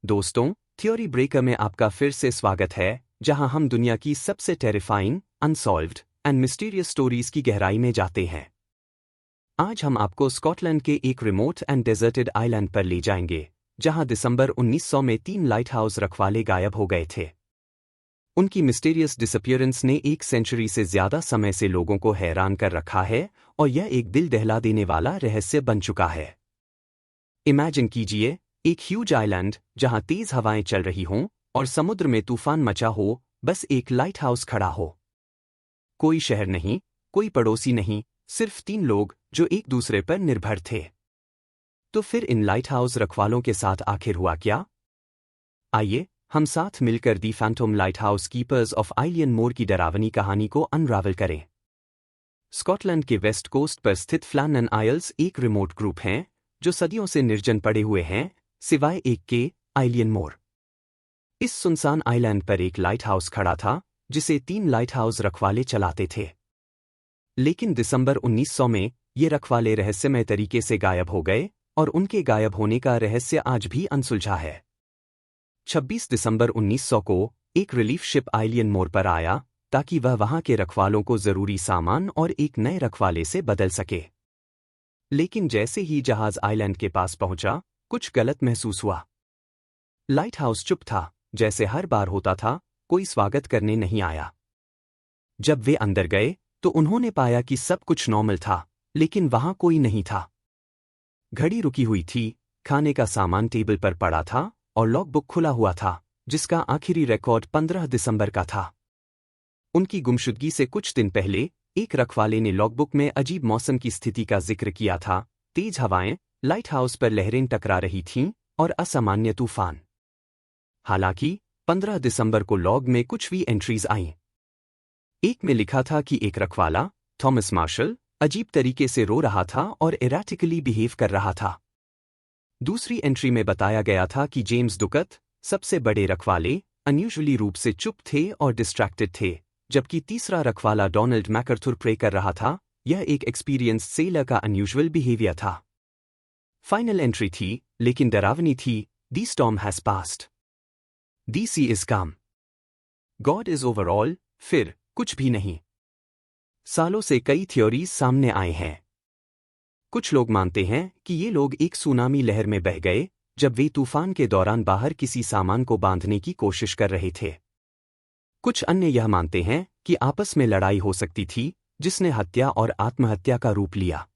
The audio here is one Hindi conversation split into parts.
दोस्तों, थ्योरी ब्रेकर में आपका फिर से स्वागत है, जहां हम दुनिया की सबसे terrifying, unsolved and mysterious stories की गहराई में जाते हैं। आज हम आपको स्कॉटलैंड के एक रिमोट एंड डेजर्टेड आइलैंड पर ले जाएंगे, जहां दिसंबर 1900 में 3 लाइट हाउस रखवाले गायब हो गए थे। उनकी मिस्टीरियस डिसअपियरेंस ने एक सेंचुरी से ज्यादा समय से लोगों को हैरान कर रखा है और यह एक दिल दहला देने वाला रहस्य बन चुका है। इमेजिन कीजिए, एक ह्यूज आइलैंड जहां तेज हवाएं चल रही हों और समुद्र में तूफान मचा हो, बस एक लाइट हाउस खड़ा हो। कोई शहर नहीं, कोई पड़ोसी नहीं, सिर्फ 3 लोग जो एक दूसरे पर निर्भर थे। तो फिर इन लाइट हाउस रखवालों के साथ आखिर हुआ क्या? आइए हम साथ मिलकर दी फैंटोम लाइट हाउस कीपर्स ऑफ आइलियन मोर की डरावनी कहानी को अनरावल करें। स्कॉटलैंड के वेस्ट कोस्ट पर स्थित फ्लैनन आइल्स एक रिमोट ग्रुप हैं जो सदियों से निर्जन पड़े हुए हैं, सिवाय एक के, आइलियन मोर। इस सुनसान आइलैंड पर एक लाइट हाउस खड़ा था जिसे 3 लाइट हाउस रखवाले चलाते थे। लेकिन दिसंबर 1900 में ये रखवाले रहस्यमय तरीके से गायब हो गए और उनके गायब होने का रहस्य आज भी अनसुलझा है। 26 दिसंबर 1900 को एक रिलीफ शिप आइलियन मोर पर आया ताकि वह वहां के रखवालों को जरूरी सामान और एक नए रखवाले से बदल सके। लेकिन जैसे ही जहाज आइलैंड के पास पहुंचा, कुछ गलत महसूस हुआ। लाइट हाउस चुप था, जैसे हर बार होता था, कोई स्वागत करने नहीं आया। जब वे अंदर गए तो उन्होंने पाया कि सब कुछ नॉर्मल था, लेकिन वहां कोई नहीं था। घड़ी रुकी हुई थी, खाने का सामान टेबल पर पड़ा था और लॉगबुक खुला हुआ था, जिसका आखिरी रिकॉर्ड 15 दिसंबर का था। उनकी गुमशुदगी से कुछ दिन पहले एक रखवाले ने लॉगबुक में अजीब मौसम की स्थिति का जिक्र किया था, तेज हवाएं, लाइट हाउस पर लहरें टकरा रही थीं और असामान्य तूफान। हालांकि 15 दिसंबर को लॉग में कुछ भी एंट्रीज आईं। एक में लिखा था कि एक रखवाला, थॉमस मार्शल, अजीब तरीके से रो रहा था और एराटिकली बिहेव कर रहा था। दूसरी एंट्री में बताया गया था कि जेम्स डुकत, सबसे बड़े रखवाले, अनयूजुअली रूप से चुप थे और डिस्ट्रैक्टेड थे, जबकि तीसरा रखवाला डोनाल्ड मैकर्थुर प्रे कर रहा था। यह एक एक्सपीरियंस्ड सेलर का अनयूजुअल बिहेवियर था। फाइनल एंट्री थी, लेकिन डरावनी थी, the storm has passed, the sea is calm, God is overall, फिर कुछ भी नहीं। सालों से कई थ्योरीज सामने आए हैं। कुछ लोग मानते हैं कि ये लोग एक सुनामी लहर में बह गए जब वे तूफान के दौरान बाहर किसी सामान को बांधने की कोशिश कर रहे थे। कुछ अन्य यह मानते हैं कि आपस में लड़ाई हो सकती थी जिसने हत्या और आत्महत्या का रूप लिया।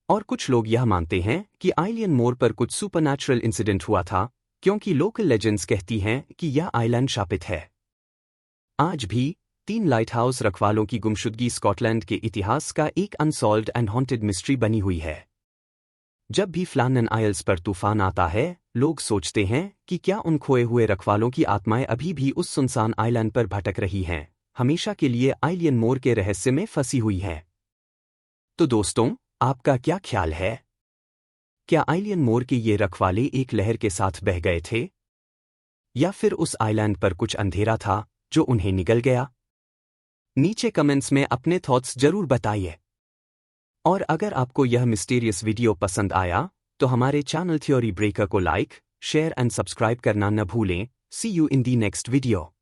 और कुछ लोग यह मानते हैं कि आइलियन मोर पर कुछ सुपरनैचुरल इंसिडेंट हुआ था, क्योंकि लोकल लेजेंड्स कहती हैं कि यह आइलैंड शापित है। आज भी 3 लाइट हाउस रखवालों की गुमशुदगी स्कॉटलैंड के इतिहास का एक अनसॉल्व्ड एंड हॉन्टेड मिस्ट्री बनी हुई है। जब भी फ्लैनन आइल्स पर तूफान आता है, लोग सोचते हैं कि क्या उन खोए हुए रखवालों की आत्माएं अभी भी उस सुनसान आइलैंड पर भटक रही हैं, हमेशा के लिए आइलियन मोर के रहस्य में फंसी हुई हैं। तो दोस्तों, आपका क्या ख्याल है? क्या आइलियन मोर के ये रखवाले एक लहर के साथ बह गए थे? या फिर उस आइलैंड पर कुछ अंधेरा था जो उन्हें निगल गया? नीचे कमेंट्स में अपने थॉट्स जरूर बताइए। और अगर आपको यह मिस्टीरियस वीडियो पसंद आया, तो हमारे चैनल थ्योरी ब्रेकर को लाइक, शेयर एंड सब्सक्राइब करना न भूलें। See you in the next video.